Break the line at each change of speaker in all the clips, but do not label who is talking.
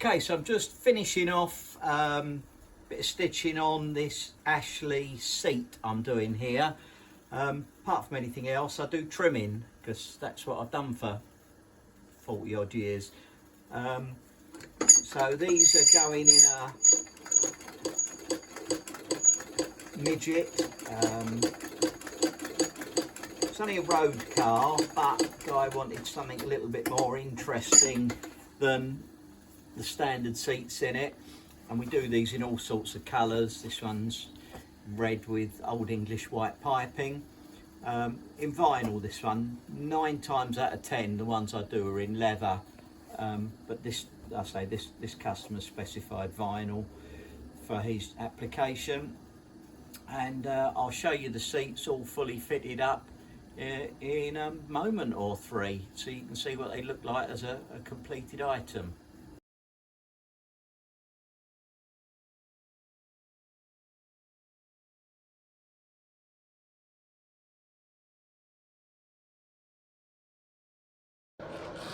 Okay, so I'm just finishing off bit of stitching on this Ashley seat I'm doing here. Apart from anything else, I do trimming because that's what I've done for 40 odd years. So these are going in a Midget. It's only a road car, but the guy wanted something a little bit more interesting than the standard seats in it, and we do these in all sorts of colours. This one's red with Old English white piping. In vinyl, this one, 9 times out of 10 the ones I do are in leather, but this, I say, this customer specified vinyl for his application. And I'll show you the seats all fully fitted up in a moment or three, so you can see what they look like as a completed item.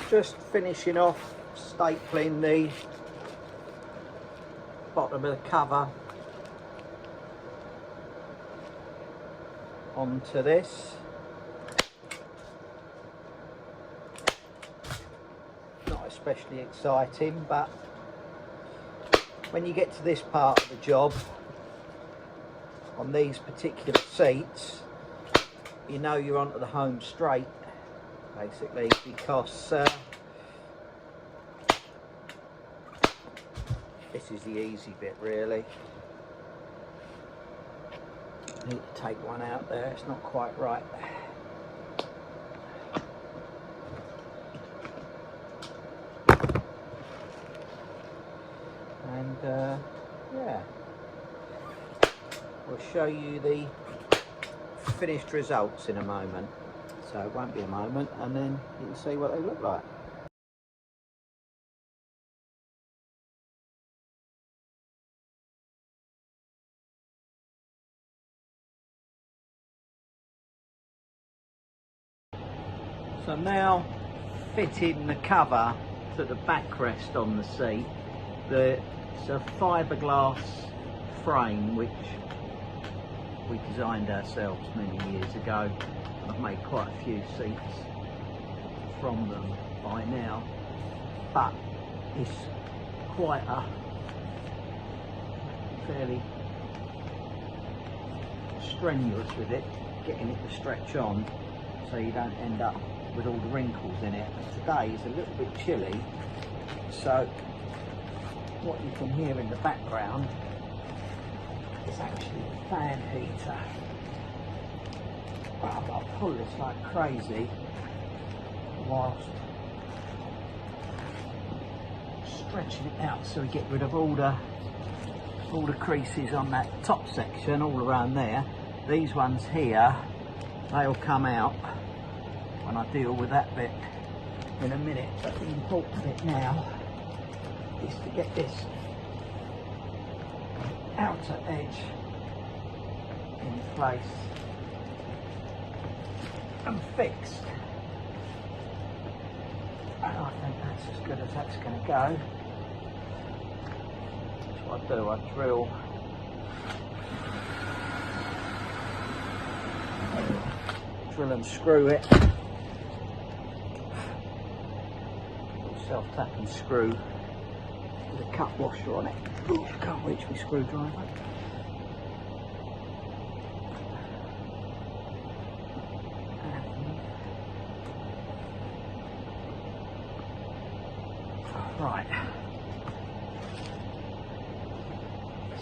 Just finishing off stapling the bottom of the cover onto this. Not especially exciting, but when you get to this part of the job on these particular seats, you know you're onto the home straight, basically, because this is the easy bit, really. I need to take one out there, it's not quite right. And yeah, we'll show you the finished results in a moment. So it won't be a moment, and then you can see what they look like. So now fitting the cover to the backrest on the seat. It's a fiberglass frame which we designed ourselves many years ago. I've made quite a few seats from them by now, but it's quite a fairly strenuous with it, getting it to stretch on so you don't end up with all the wrinkles in it. And today is a little bit chilly, so what you can hear in the background is actually a fan heater. But I've got to pull this like crazy whilst stretching it out so we get rid of all the creases on that top section all around there. These ones here, they'll come out when I deal with that bit in a minute, but the important bit now is to get this outer edge in place and fixed, and I think that's as good as that's going to go. That's what I do, I drill and screw it, self-tap and screw with a cut washer on it. Ooh, I can't reach my screwdriver. Right,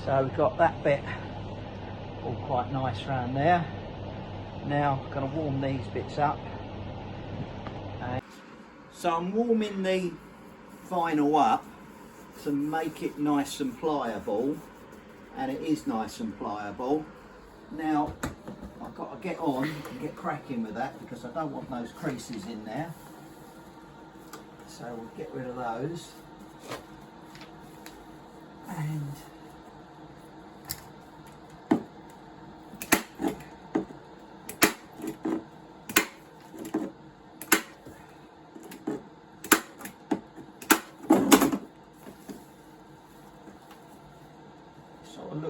so we've got that bit all quite nice around there. Now I'm going to warm these bits up. So I'm warming the vinyl up to make it nice and pliable, and it is nice and pliable. Now I've got to get on and get cracking with that because I don't want those creases in there. So we'll get rid of those, and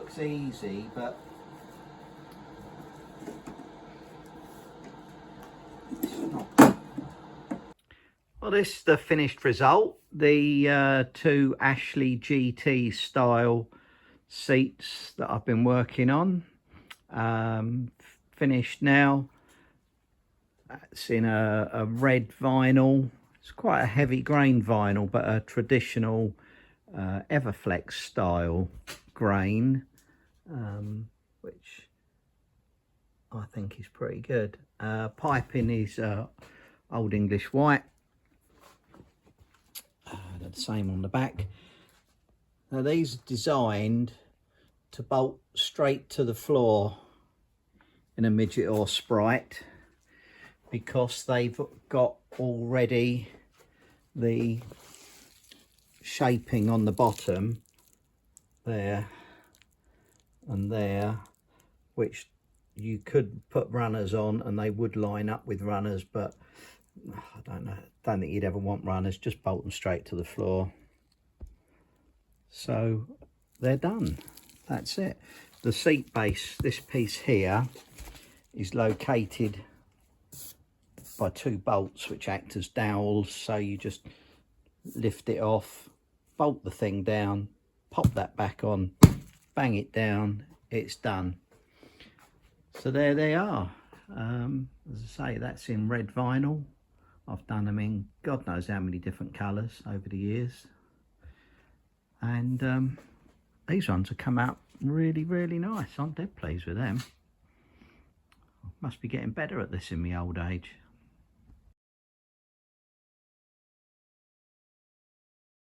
looks easy, but it's not. Well, this is the finished result. The two Ashley GT style seats that I've been working on. Finished now. It's in a red vinyl. It's quite a heavy grain vinyl, but a traditional Everflex style grain, which I think is pretty good. Piping is Old English white. The same on the back. Now these are designed to bolt straight to the floor in a Midget or Sprite, because they've got already the shaping on the bottom there and there, which you could put runners on and they would line up with runners, but I don't think you'd ever want runners. Just bolt them straight to the floor. So they're done. That's it. The seat base, this piece here, is located by two bolts which act as dowels, so you just lift it off, bolt the thing down, pop that back on, bang it down, it's done. So there they are. As I say, that's in red vinyl. I've done them in God knows how many different colours over the years, and these ones have come out really, really nice. I'm dead pleased with them. I must be getting better at this in my old age.